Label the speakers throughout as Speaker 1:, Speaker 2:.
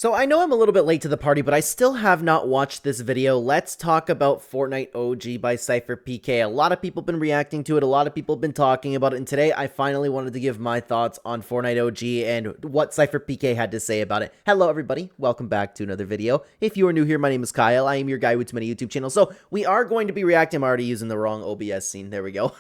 Speaker 1: So I know I'm a little bit late to the party, but I still have not watched this video. Let's talk about Fortnite OG by SypherPK. A lot of people have been reacting to it. A lot of people have been talking about it. And today I finally wanted to give my thoughts on Fortnite OG and what SypherPK had to say about it. Hello, everybody. Welcome back to another video. If you are new here, my name is Kyle. I am your guy with too many YouTube channels. So we are going to be reacting. I'm already using the wrong OBS scene. There we go.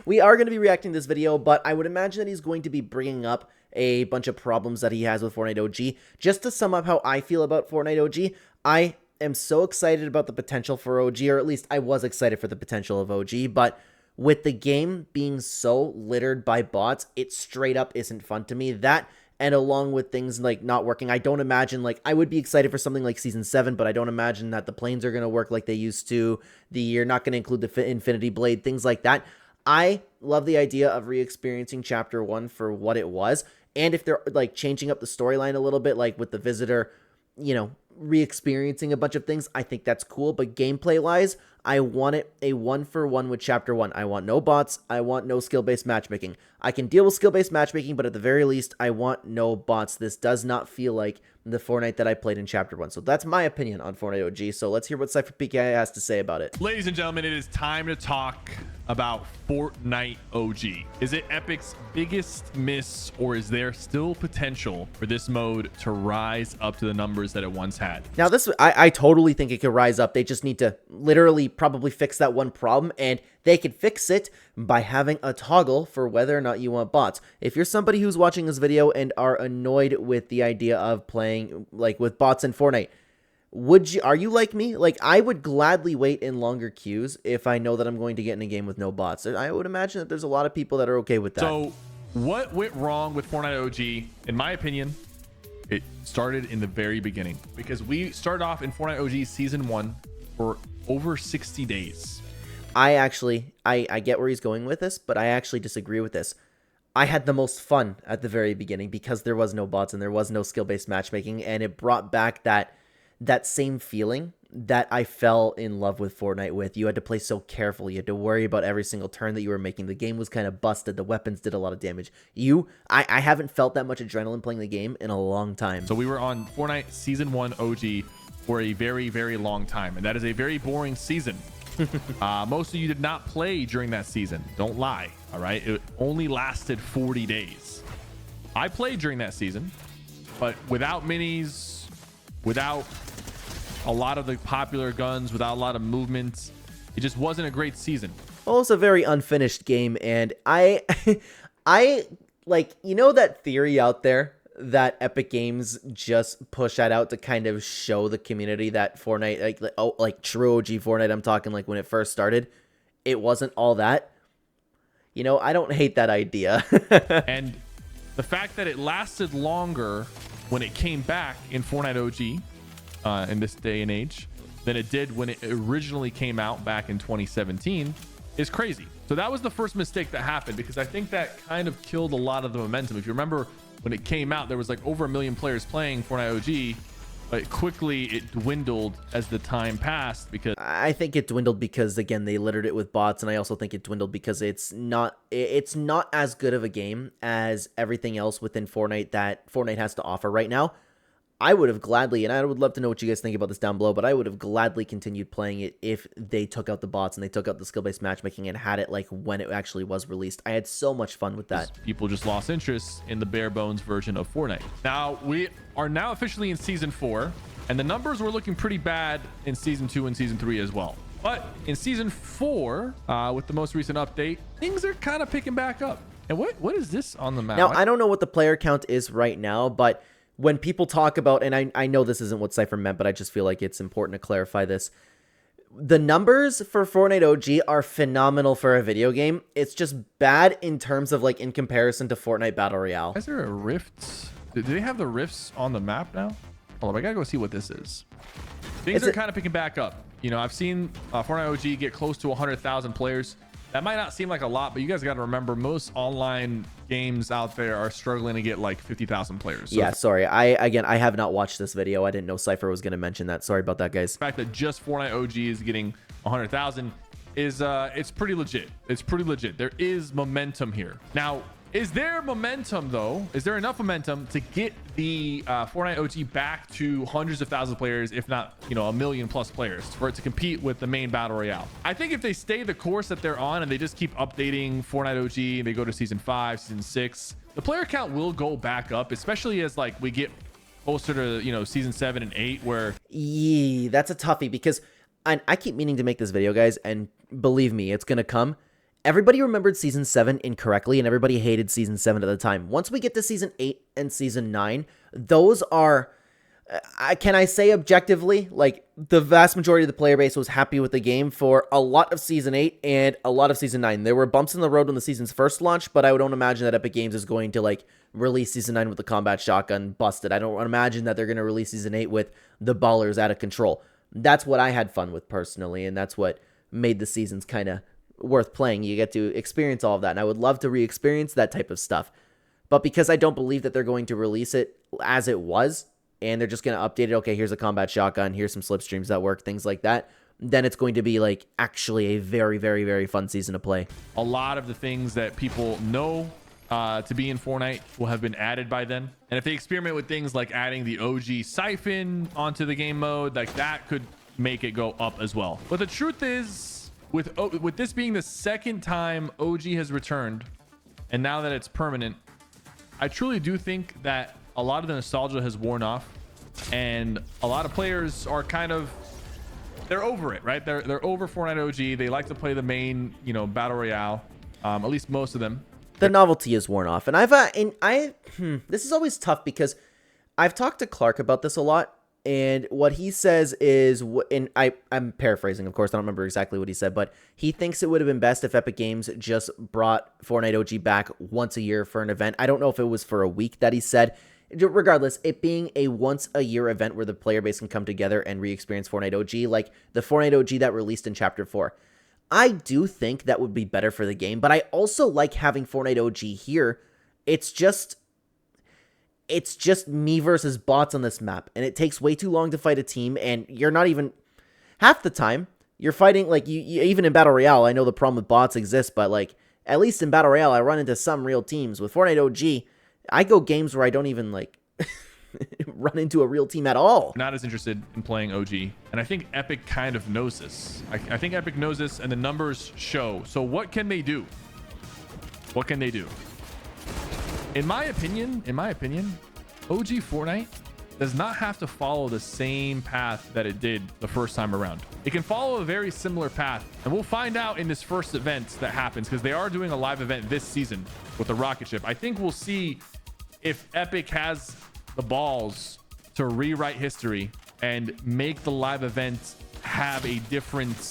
Speaker 1: We are going to be reacting to this video, but I would imagine that he's going to be bringing up a bunch of problems that he has with Fortnite OG. Just to sum up how I feel about Fortnite OG, I am so excited about the potential for OG, or at least I was excited for the potential of OG, but with the game being so littered by bots, it straight up isn't fun to me. That, and along with things like not working, I don't imagine, like, I would be excited for something like Season 7, but I don't imagine that the planes are going to work like they used to. You're not going to include the Infinity Blade, things like that. I love the idea of re-experiencing Chapter 1 for what it was. And if they're, like, changing up the storyline a little bit, like with the visitor, you know, re-experiencing a bunch of things, I think that's cool. But gameplay-wise, I want it a one-for-one with Chapter 1. I want no bots. I want no skill-based matchmaking. I can deal with skill-based matchmaking, but at the very least, I want no bots. This does not feel like the Fortnite that I played in Chapter 1. So that's my opinion on Fortnite OG. So let's hear what SypherPK has to say about it.
Speaker 2: Ladies and gentlemen, it is time to talk about Fortnite OG. Is it Epic's biggest miss, or is there still potential for this mode to rise up to the numbers that it once had?
Speaker 1: Now, I totally think it could rise up. They just need to literally probably fix that one problem, and they could fix it by having a toggle for whether or not you want bots. If you're somebody who's watching this video and are annoyed with the idea of playing like with bots in Fortnite, are you like me? Like, I would gladly wait in longer queues if I know that I'm going to get in a game with no bots. I would imagine that there's a lot of people that are okay with that.
Speaker 2: So what went wrong with Fortnite OG? In my opinion, it started in the very beginning, because we started off in Fortnite OG Season 1 for over 60 days.
Speaker 1: I get where he's going with this, but I actually disagree with this. I had the most fun at the very beginning because there was no bots and there was no skill-based matchmaking, and it brought back that same feeling that I fell in love with Fortnite with. You had to play so carefully. You had to worry about every single turn that you were making. The game was kind of busted. The weapons did a lot of damage. I haven't felt that much adrenaline playing the game in a long time.
Speaker 2: So we were on Fortnite Season 1 OG for a very, very long time, and that is a very boring season. Most of you did not play during that season. Don't lie. All right. It only lasted 40 days. I played during that season, but without minis, without a lot of the popular guns, without a lot of movements, it just wasn't a great season.
Speaker 1: Well, it's a very unfinished game, and I like, you know, that theory out there that Epic Games just push that out to kind of show the community that Fortnite, like true OG Fortnite, I'm talking like when it first started, it wasn't all that. You know, I don't hate that idea.
Speaker 2: And the fact that it lasted longer when it came back in Fortnite OG in this day and age than it did when it originally came out back in 2017 is crazy. So that was the first mistake that happened, because I think that kind of killed a lot of the momentum. If you remember, when it came out, there was like over 1 million players playing Fortnite OG, but quickly it dwindled as the time passed. Because
Speaker 1: I think it dwindled because, again, they littered it with bots, and I also think it dwindled because it's not as good of a game as everything else within Fortnite that Fortnite has to offer right now. I would have gladly, and I would love to know what you guys think about this down below, but I would have gladly continued playing it if they took out the bots and they took out the skill-based matchmaking and had it like when it actually was released. I had so much fun with that.
Speaker 2: People just lost interest in the bare bones version of Fortnite. Now, we are now officially in Season 4, and the numbers were looking pretty bad in Season 2 and Season 3 as well. But in Season 4, with the most recent update, things are kind of picking back up. And what is this on the map?
Speaker 1: Now, I don't know what the player count is right now, but when people talk about, and I know this isn't what Sypher meant, but I just feel like it's important to clarify this. The numbers for Fortnite OG are phenomenal for a video game. It's just bad in terms of, like, in comparison to Fortnite Battle Royale.
Speaker 2: Is there a rift? Do they have the rifts on the map now? Hold on, I gotta go see what this is. Things are kind of picking back up. You know, I've seen Fortnite OG get close to 100,000 players. That might not seem like a lot, but you guys got to remember, most online games out there are struggling to get like 50,000 players. So
Speaker 1: yeah, sorry. I have not watched this video. I didn't know Sypher was going to mention that. Sorry about that, guys.
Speaker 2: The fact that just Fortnite OG is getting 100,000 is it's pretty legit. It's pretty legit. There is momentum here. Now, Is there momentum though? Is there enough momentum to get the Fortnite OG back to hundreds of thousands of players, if not, you know, 1 million plus players, for it to compete with the main battle royale? I think if they stay the course that they're on and they just keep updating Fortnite OG and they go to season 5, season 6, the player count will go back up, especially as like we get closer to, you know, season 7 and 8, where
Speaker 1: that's a toughie, because I keep meaning to make this video, guys, and believe me, it's gonna come. Everybody remembered season 7 incorrectly, and everybody hated season 7 at the time. Once we get to season 8 and season 9, those are, can I say objectively, like, the vast majority of the player base was happy with the game for a lot of season 8 and a lot of season 9. There were bumps in the road when the seasons first launched, but I don't imagine that Epic Games is going to, like, release season 9 with the combat shotgun busted. I don't imagine that they're going to release season 8 with the ballers out of control. That's what I had fun with personally, and that's what made the seasons kind of worth playing. You get to experience all of that, and I would love to re-experience that type of stuff. But because I don't believe that they're going to release it as it was, and they're just going to update it, okay, here's a combat shotgun, here's some slipstreams that work, things like that, then it's going to be like actually a very, very, very fun season to play.
Speaker 2: a lot of the things that people know to be in Fortnite will have been added by then. And if they experiment with things like adding the OG siphon onto the game mode, like that could make it go up as well. But the truth is, with this being the second time OG has returned, and now that it's permanent, I truly do think that a lot of the nostalgia has worn off, and a lot of players are kind of, they're over it, right? They're over Fortnite OG. They like to play the main, you know, battle royale. At least most of them.
Speaker 1: The novelty is worn off, and this is always tough because I've talked to Clark about this a lot. And what he says is, and I'm paraphrasing, of course, I don't remember exactly what he said, but he thinks it would have been best if Epic Games just brought Fortnite OG back once a year for an event. I don't know if it was for a week that he said. Regardless, it being a once-a-year event where the player base can come together and re-experience Fortnite OG, like the Fortnite OG that released in Chapter 4. I do think that would be better for the game, but I also like having Fortnite OG here. It's just me versus bots on this map, and it takes way too long to fight a team, and you're not even, half the time, you're fighting, like, you even in Battle Royale, I know the problem with bots exists, but, like, at least in Battle Royale, I run into some real teams. With Fortnite OG, I go games where I don't even, like, run into a real team at all.
Speaker 2: Not as interested in playing OG, and I think Epic kind of knows this. I think Epic knows this, and the numbers show. So what can they do? What can they do? In my opinion, OG Fortnite does not have to follow the same path that it did the first time around. It can follow a very similar path, and we'll find out in this first event that happens, because they are doing a live event this season with the rocket ship. I think we'll see if Epic has the balls to rewrite history and make the live event have a different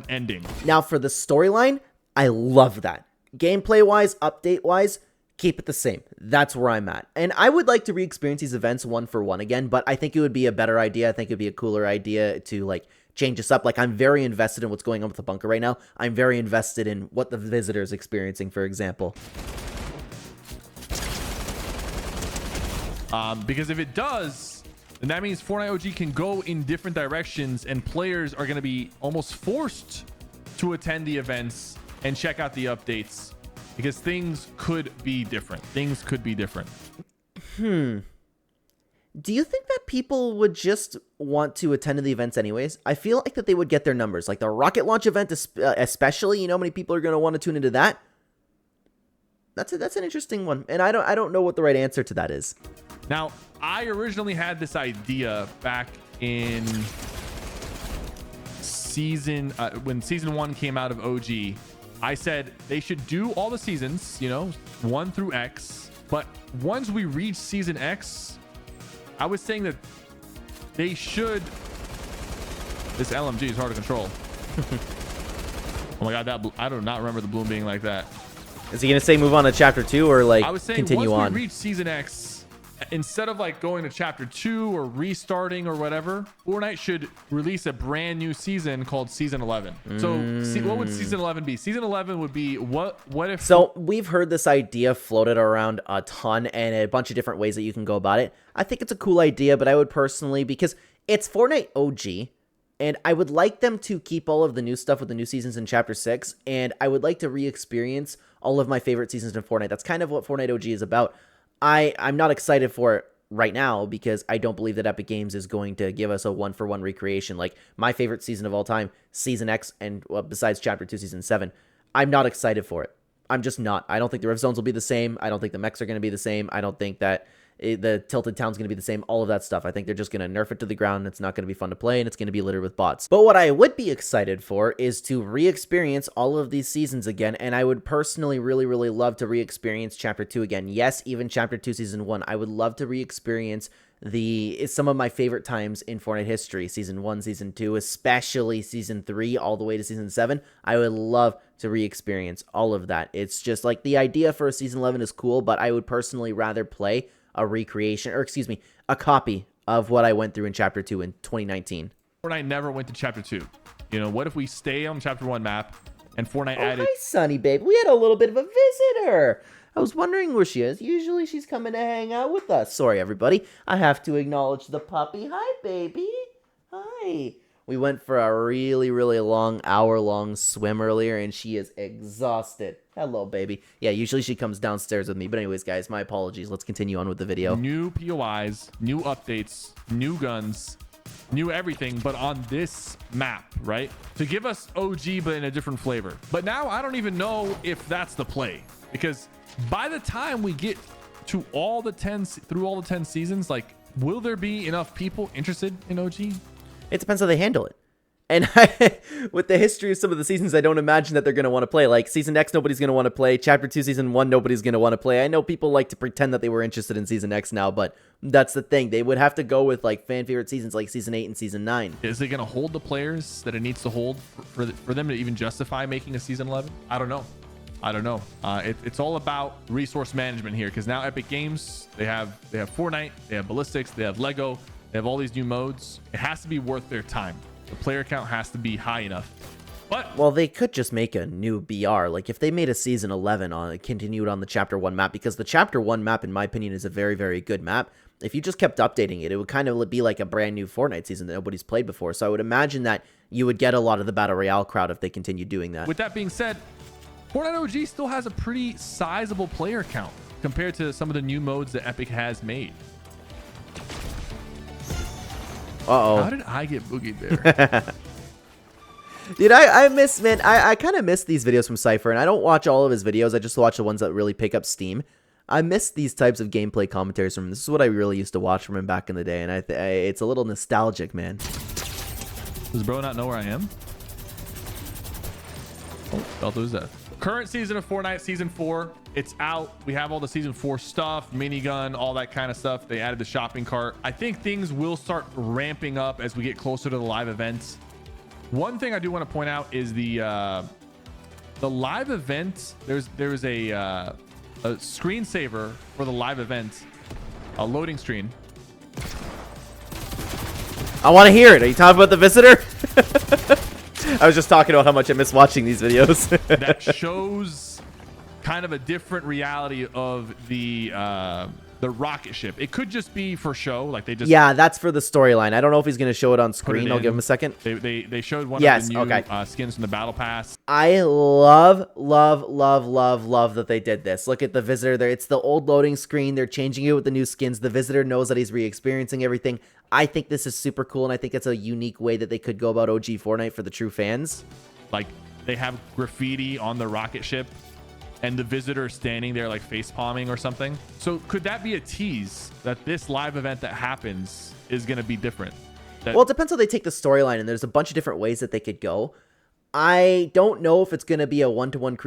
Speaker 2: ending.
Speaker 1: Now for the storyline, I love that. Gameplay-wise, update-wise, keep it the same. That's where I'm at. And I would like to re-experience these events one for one again, but I think it would be a better idea. I think it'd be a cooler idea to, like, change this up. Like, I'm very invested in what's going on with the bunker right now. I'm very invested in what the visitor's experiencing, for example.
Speaker 2: Because if it does, then that means Fortnite OG can go in different directions, and players are going to be almost forced to attend the events and check out the updates, because things could be different. Things could be different.
Speaker 1: Do you think that people would just want to attend to the events anyways? I feel like that they would get their numbers. Like the rocket launch event especially, you know how many people are going to want to tune into that? That's an interesting one. And I don't know what the right answer to that is.
Speaker 2: Now, I originally had this idea back in when season 1 came out of OG. I said they should do all the seasons, you know, 1 through X. But once we reach season X, I was saying that they should. This LMG is hard to control. Oh my god, I do not remember the bloom being like that.
Speaker 1: Is he gonna say move on to chapter 2 or like
Speaker 2: I was saying,
Speaker 1: continue
Speaker 2: once
Speaker 1: on?
Speaker 2: we reach season X, instead of like going to chapter 2 or restarting or whatever, Fortnite should release a brand new season called season 11. So what would season 11 be? Season 11 would be what if...
Speaker 1: So we've heard this idea floated around a ton and a bunch of different ways that you can go about it. I think it's a cool idea, but I would personally, because it's Fortnite OG, And I would like them to keep all of the new stuff with the new seasons in Chapter 6, and I would like to re-experience all of my favorite seasons in Fortnite. That's kind of what Fortnite OG is about. I'm not excited for it right now because I don't believe that Epic Games is going to give us a one-for-one recreation. Like, my favorite season of all time, Season X, and well, besides Chapter 2, Season 7, I'm not excited for it. I'm just not. I don't think the Rift Zones will be the same. I don't think the mechs are going to be the same. I don't think that the Tilted Town's going to be the same, all of that stuff. I think they're just going to nerf it to the ground. It's not going to be fun to play, and it's going to be littered with bots. But what I would be excited for is to re-experience all of these seasons again, and I would personally really, really love to re-experience Chapter 2 again. Yes, even Chapter 2 Season 1. I would love to re-experience some of my favorite times in Fortnite history. Season 1, Season 2, especially Season 3, all the way to Season 7. I would love to re-experience all of that. It's just like the idea for a Season 11 is cool, but I would personally rather play a recreation, or excuse me, a copy of what I went through in Chapter 2 in 2019.
Speaker 2: Fortnite never went to Chapter 2. You know, what if we stay on Chapter 1 map and Fortnite added...
Speaker 1: Hi, Sunny babe. We had a little bit of a visitor. I was wondering where she is. Usually she's coming to hang out with us. Sorry, everybody. I have to acknowledge the puppy. Hi, baby. Hi. We went for a really, really long, hour-long swim earlier, and she is exhausted. Hello, baby. Yeah, usually she comes downstairs with me. But anyways, guys, my apologies. Let's continue on with the video.
Speaker 2: New POIs, new updates, new guns, new everything, but on this map, right? To give us OG, but in a different flavor. But now I don't even know if that's the play. Because by the time we get to all the 10 seasons, like, will there be enough people interested in OG?
Speaker 1: It depends how they handle it. And with the history of some of the seasons, I don't imagine that they're going to want to play. Like, Season X, nobody's going to want to play. Chapter 2, Season 1, nobody's going to want to play. I know people like to pretend that they were interested in Season X now, but that's the thing. They would have to go with, like, fan favorite seasons like Season 8 and Season 9.
Speaker 2: Is it going to hold the players that it needs to hold for them to even justify making a Season 11? I don't know. It's all about resource management here, because now Epic Games, they have Fortnite, they have Ballistics, they have Lego, they have all these new modes. It has to be worth their time. The player count has to be high enough. But
Speaker 1: well, they could just make a new BR. Like, if they made a Season 11 continued on the Chapter 1 map, because the Chapter 1 map, in my opinion, is a very, very good map. If you just kept updating it, it would kind of be like a brand new Fortnite season that nobody's played before. So I would imagine that you would get a lot of the Battle Royale crowd if they continue doing that.
Speaker 2: With that being said, Fortnite OG still has a pretty sizable player count compared to some of the new modes that Epic has made.
Speaker 1: Uh-oh.
Speaker 2: How did I get boogied there?
Speaker 1: Dude, I miss, man, I kind of miss these videos from Sypher, and I don't watch all of his videos. I just watch the ones that really pick up steam. I miss these types of gameplay commentaries from him. This is what I really used to watch from him back in the day, and it's a little nostalgic, man.
Speaker 2: Does bro not know where I am? Oh, felt lose that. Current season of Fortnite, Season 4. It's out. We have all the Season 4 stuff, minigun, all that kind of stuff. They added the shopping cart. I think things will start ramping up as we get closer to the live events. One thing I do want to point out is the live event. There's a screensaver for the live event, a loading screen.
Speaker 1: I want to hear it. Are you talking about the visitor? I was just talking about how much I miss watching these videos.
Speaker 2: That shows kind of a different reality of the rocket ship. It could just be for show, like they just...
Speaker 1: Yeah, that's for the storyline. I don't know if he's going to show it on screen. I'll give him a second.
Speaker 2: They showed one of the new skins from the battle pass.
Speaker 1: I love that they did this. Look at the visitor there. It's the old loading screen. They're changing it with the new skins. The visitor knows that he's re-experiencing everything. I think this is super cool, and I think it's a unique way that they could go about OG Fortnite for the true fans.
Speaker 2: Like, they have graffiti on the rocket ship, and the visitor standing there like face palming or something. So could that be a tease that this live event that happens is going to be different?
Speaker 1: Well, it depends how they take the storyline, and there's a bunch of different ways that they could go. I don't know if it's going to be a one-to-one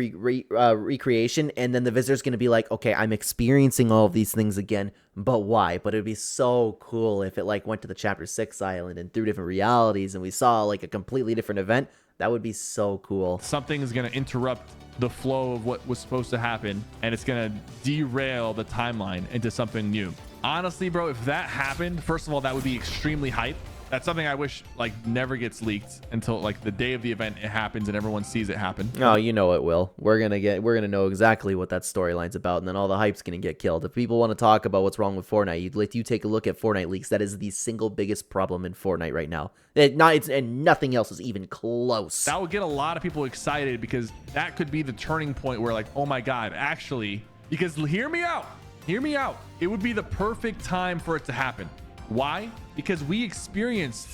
Speaker 1: recreation, and then the visitor's going to be like, okay, I'm experiencing all of these things again, but why? But it'd be so cool if it like went to the Chapter 6 island and through different realities, and we saw like a completely different event. That would be so cool.
Speaker 2: Something is going to interrupt the flow of what was supposed to happen, and it's going to derail the timeline into something new. Honestly, bro, if that happened, first of all, that would be extremely hype. That's something I wish like never gets leaked until like the day of the event it happens and everyone sees it happen.
Speaker 1: Oh, you know it will. We're gonna know exactly what that storyline's about, and then all the hype's gonna get killed. If people want to talk about what's wrong with Fortnite, you take a look at Fortnite leaks. That is the single biggest problem in Fortnite right now. And nothing else is even close.
Speaker 2: That would get a lot of people excited because that could be the turning point where like, oh my God, actually, because hear me out. It would be the perfect time for it to happen. Why? Because we experienced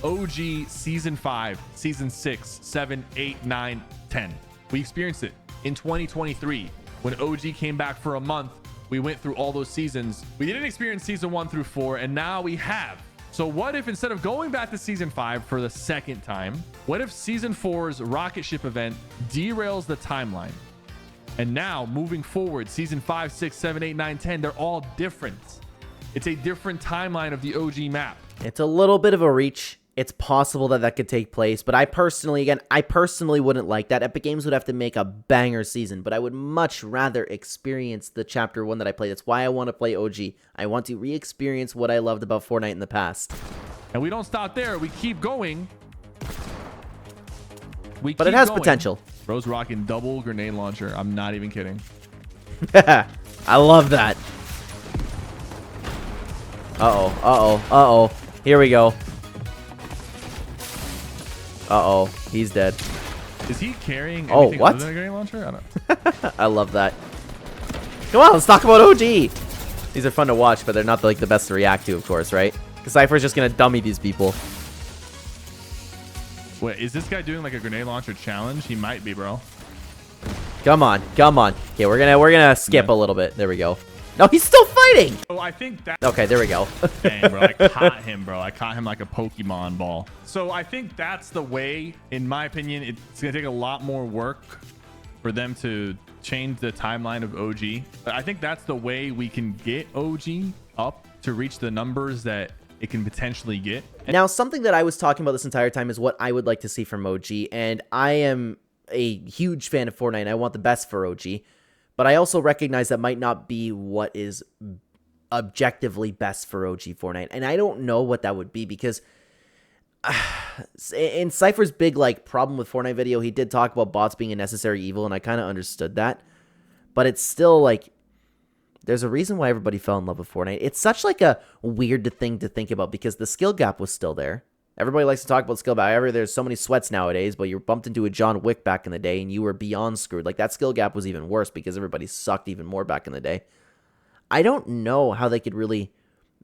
Speaker 2: OG season 5, season 6, 7, 8, 9, 10. We experienced it in 2023 when OG came back for a month. We went through all those seasons. We didn't experience season 1 through 4, and now we have. So what if instead of going back to season 5 for the second time, what if season 4's rocket ship event derails the timeline? And now moving forward, season 5, 6, 7, 8, 9, 10, they're all different. It's a different timeline of the OG map.
Speaker 1: It's a little bit of a reach. It's possible that could take place, but I personally wouldn't like that. Epic Games would have to make a banger season, but I would much rather experience the chapter 1 that I played. That's why I want to play OG. I want to re-experience what I loved about Fortnite in the past.
Speaker 2: And we don't stop there. We keep going.
Speaker 1: But it has potential.
Speaker 2: Bro's rocking double grenade launcher. I'm not even kidding.
Speaker 1: I love that. Uh-oh. Here we go. Uh-oh. He's dead.
Speaker 2: Is he carrying anything
Speaker 1: what?
Speaker 2: other than a grenade launcher? I don't.
Speaker 1: I love that. Come on, let's talk about OG. These are fun to watch, but they're not like the best to react to, of course, right? Because Sypher's just gonna dummy these people.
Speaker 2: Wait, is this guy doing like a grenade launcher challenge? He might be, bro.
Speaker 1: Come on. Okay, we're gonna skip a little bit. There we go. No, he's still fighting.
Speaker 2: Oh, I think that.
Speaker 1: Okay, there we go.
Speaker 2: Dang, bro, I caught him, bro. I caught him like a Pokemon ball. So I think that's the way, in my opinion. It's gonna take a lot more work for them to change the timeline of OG. But I think that's the way we can get OG up to reach the numbers that it can potentially get.
Speaker 1: Now, something that I was talking about this entire time is what I would like to see from OG, and I am a huge fan of Fortnite, and I want the best for OG, but I also recognize that might not be what is objectively best for OG Fortnite, and I don't know what that would be, because in Sypher's big like problem with Fortnite video, he did talk about bots being a necessary evil, and I kind of understood that, but it's still like, there's a reason why everybody fell in love with Fortnite. It's such like a weird thing to think about because the skill gap was still there. Everybody likes to talk about skill gap. There's so many sweats nowadays, but you bumped into a John Wick back in the day and you were beyond screwed. Like that skill gap was even worse because everybody sucked even more back in the day. I don't know how they could really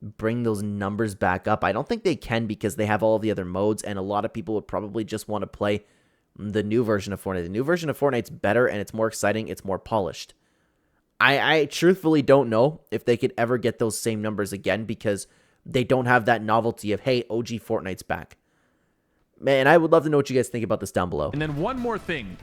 Speaker 1: bring those numbers back up. I don't think they can because they have all of the other modes and a lot of people would probably just want to play the new version of Fortnite. The new version of Fortnite's better and it's more exciting. It's more polished. I truthfully don't know if they could ever get those same numbers again because they don't have that novelty of, hey, OG Fortnite's back. Man, I would love to know what you guys think about this down below.
Speaker 2: And then one more thing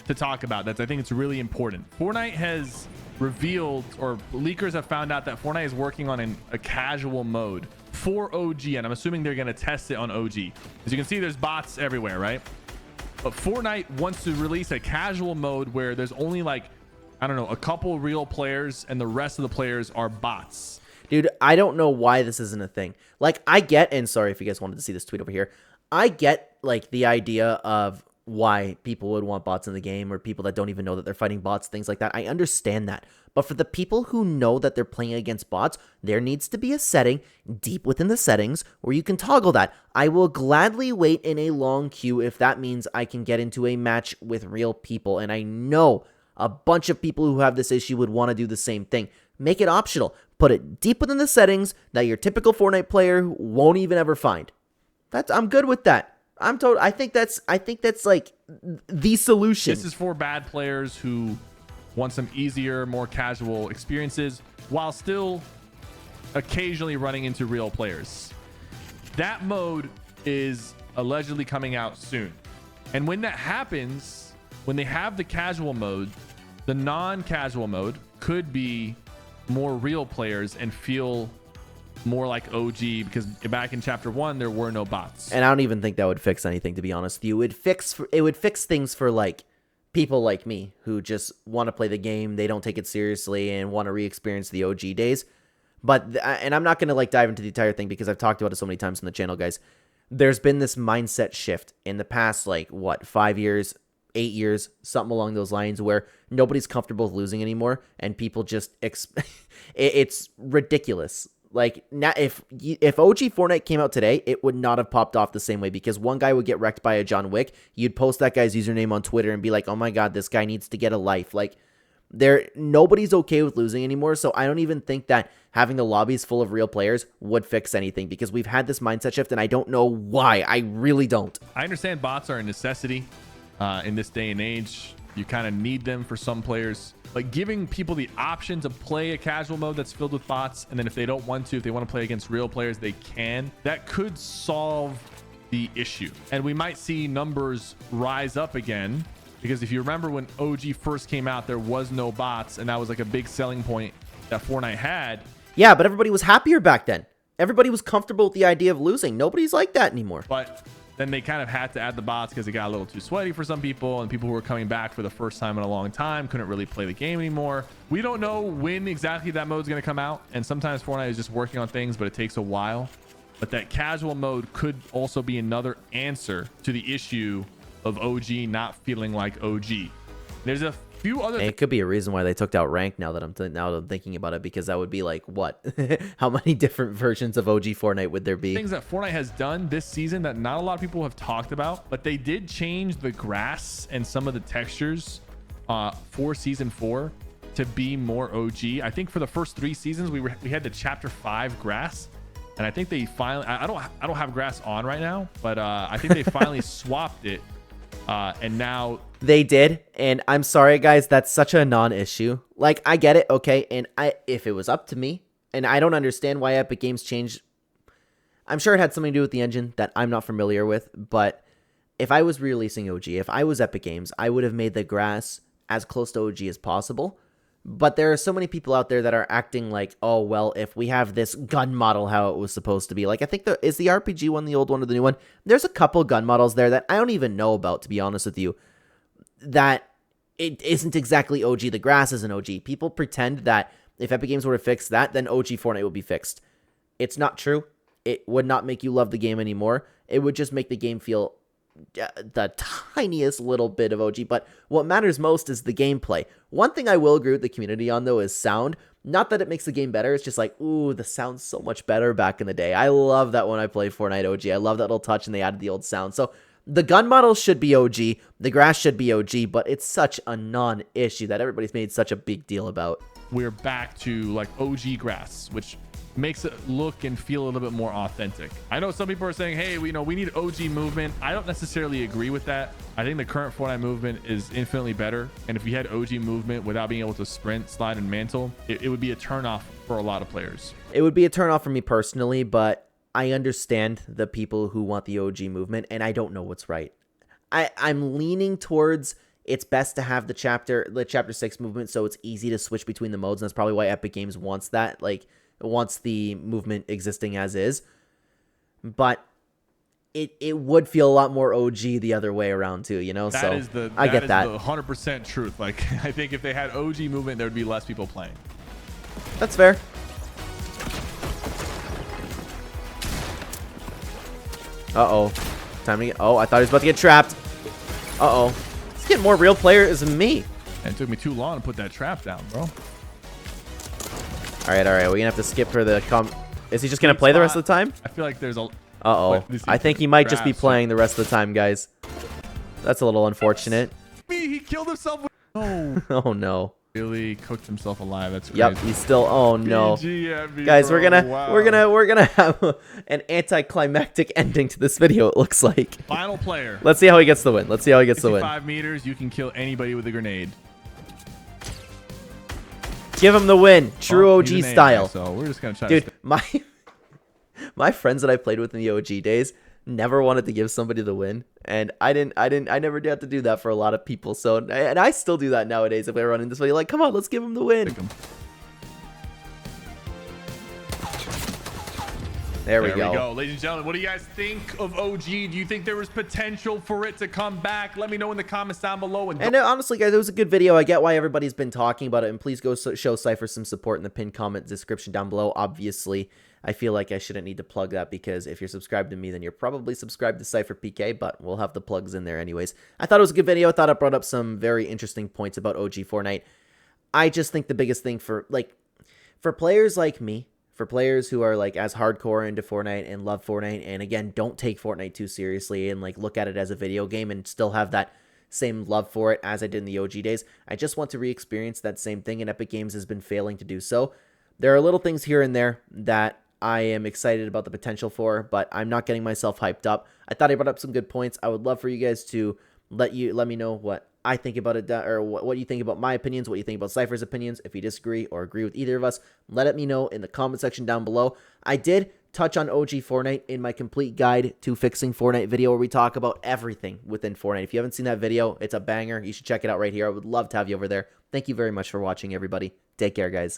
Speaker 2: to talk about that I think it's really important. Fortnite has revealed, or leakers have found out that Fortnite is working on a casual mode for OG, and I'm assuming they're going to test it on OG. As you can see, there's bots everywhere, right? But Fortnite wants to release a casual mode where there's only like, I don't know, a couple real players and the rest of the players are bots.
Speaker 1: Dude, I don't know why this isn't a thing. Like, I get, and sorry if you guys wanted to see this tweet over here, I get, like, the idea of why people would want bots in the game or people that don't even know that they're fighting bots, things like that. I understand that. But for the people who know that they're playing against bots, there needs to be a setting deep within the settings where you can toggle that. I will gladly wait in a long queue if that means I can get into a match with real people. And I know a bunch of people who have this issue would want to do the same thing. Make it optional. Put it deep within the settings that your typical Fortnite player won't even ever find. I'm good with that. I think that's like the solution.
Speaker 2: This is for bad players who want some easier, more casual experiences while still occasionally running into real players. That mode is allegedly coming out soon. And when that happens, when they have the casual mode, the non-casual mode could be more real players and feel more like OG, because back in chapter 1 there were no bots.
Speaker 1: And I don't even think that would fix anything, to be honest with you. It would fix things for like people like me who just want to play the game, they don't take it seriously and want to re-experience the OG days. But and I'm not gonna like dive into the entire thing because I've talked about it so many times on the channel, guys. There's been this mindset shift in the past, like, what, 5 years, 8 years, something along those lines, where nobody's comfortable with losing anymore, and people just it's ridiculous. Like, now, if OG Fortnite came out today, it would not have popped off the same way, because one guy would get wrecked by a John Wick. You'd post that guy's username on Twitter and be like, oh my god, this guy needs to get a life. Like, nobody's okay with losing anymore, so I don't even think that having the lobbies full of real players would fix anything, because we've had this mindset shift, and I don't know why. I really don't.
Speaker 2: I understand bots are a necessity in this day and age. You kind of need them for some players. Like, giving people the option to play a casual mode that's filled with bots, and then if they don't want to, if they want to play against real players, they can. That could solve the issue, and we might see numbers rise up again, because if you remember when OG first came out, there was no bots, and that was like a big selling point that Fortnite had.
Speaker 1: Yeah, but everybody was happier back then. Everybody was comfortable with the idea of losing. Nobody's like that anymore.
Speaker 2: But then they kind of had to add the bots because it got a little too sweaty for some people, and people who were coming back for the first time in a long time couldn't really play the game anymore. We don't know when exactly that mode is going to come out, and sometimes Fortnite is just working on things, but it takes a while. But that casual mode could also be another answer to the issue of OG not feeling like OG. There's a few other
Speaker 1: it could be a reason why they took out rank, now that I'm thinking about it, because that would be like, what? How many different versions of OG Fortnite would there be?
Speaker 2: things that Fortnite has done this season that not a lot of people have talked about, but they did change the grass and some of the textures for season 4 to be more OG. I think for the first 3 seasons we had the chapter 5 grass, and I think they finally, I don't have grass on right now, but I think they finally swapped it, and now
Speaker 1: they did, and I'm sorry, guys, that's such a non-issue. Like, I get it, okay, and if it was up to me, and I don't understand why Epic Games changed. I'm sure it had something to do with the engine that I'm not familiar with, but if I was releasing OG, if I was Epic Games, I would have made the grass as close to OG as possible. But there are so many people out there that are acting like, oh, well, if we have this gun model how it was supposed to be. Like, I think is the RPG one the old one or the new one? There's a couple gun models there that I don't even know about, to be honest with you, that it isn't exactly OG. The grass isn't OG. People pretend that if Epic Games were to fix that, then OG Fortnite would be fixed. It's not true. It would not make you love the game anymore. It would just make the game feel the tiniest little bit of OG. But what matters most is the gameplay. One thing I will agree with the community on, though, is sound. Not that it makes the game better. It's just like, ooh, the sound's so much better back in the day. I love that when I play Fortnite OG. I love that little touch, and they added the old sound. So the gun models should be OG. The grass should be OG, but it's such a non-issue that everybody's made such a big deal about.
Speaker 2: We're back to like OG grass, which makes it look and feel a little bit more authentic. I know some people are saying, hey, we need OG movement. I don't necessarily agree with that. I think the current Fortnite movement is infinitely better, and if you had OG movement without being able to sprint, slide, and mantle, it would be a turnoff for a lot of players.
Speaker 1: It would be a turnoff for me personally, but I understand the people who want the OG movement, and I don't know what's right. I'm leaning towards it's best to have the chapter 6 movement, so it's easy to switch between the modes, and that's probably why Epic Games wants that, like, wants the movement existing as is. But it would feel a lot more OG the other way around too, you know?
Speaker 2: That is
Speaker 1: I get that.
Speaker 2: The 100% truth. Like, I think if they had OG movement, there would be less people playing.
Speaker 1: That's fair. Uh-oh. Time to get... Oh, I thought he was about to get trapped. Uh-oh. Let's get more real players than me.
Speaker 2: And it took me too long to put that trap down, bro.
Speaker 1: All right. We're going to have to skip for the... Is he just going to play the rest of the time?
Speaker 2: I feel like there's a...
Speaker 1: Uh-oh. I think he might just be playing the rest of the time, guys. That's a little unfortunate.
Speaker 2: He killed himself. Oh.
Speaker 1: Oh, no.
Speaker 2: Really cooked himself alive. That's crazy.
Speaker 1: Yep, he's still... Oh, no.
Speaker 2: PG,
Speaker 1: guys,
Speaker 2: bro.
Speaker 1: we're gonna have an anticlimactic ending to this video, it looks like.
Speaker 2: Final player.
Speaker 1: Let's see how he gets the win.
Speaker 2: 5 meters, you can kill anybody with a grenade.
Speaker 1: Give him the win. True OG style.
Speaker 2: Guy, so we're just gonna try.
Speaker 1: Dude, my friends that I played with in the OG days never wanted to give somebody the win, and I never had to do that for a lot of people. So, and I still do that nowadays. If I run in this way, like, come on, let's give him the win. There we
Speaker 2: There we
Speaker 1: go.
Speaker 2: go. Ladies and gentlemen, what do you guys think of OG? Do you think there was potential for it to come back? Let me know in the comments down below.
Speaker 1: And honestly, guys, it was a good video. I get why everybody's been talking about it. And please go show Sypher some support in the pinned comment description down below. Obviously, I feel like I shouldn't need to plug that because if you're subscribed to me, then you're probably subscribed to SypherPK, but we'll have the plugs in there anyways. I thought it was a good video. I thought it brought up some very interesting points about OG Fortnite. I just think the biggest thing for players like me, for players who are like as hardcore into Fortnite and love Fortnite, and again, don't take Fortnite too seriously and like look at it as a video game and still have that same love for it as I did in the OG days. I just want to re-experience that same thing, and Epic Games has been failing to do so. There are little things here and there that I am excited about the potential for, but I'm not getting myself hyped up. I thought I brought up some good points. I would love for you guys to let me know what I think about it, or what you think about my opinions, what you think about Sypher's opinions. If you disagree or agree with either of us, let me know in the comment section down below. I did touch on OG Fortnite in my complete guide to fixing Fortnite video, where we talk about everything within Fortnite. If you haven't seen that video, it's a banger. You should check it out right here. I would love to have you over there. Thank you very much for watching, everybody. Take care, guys.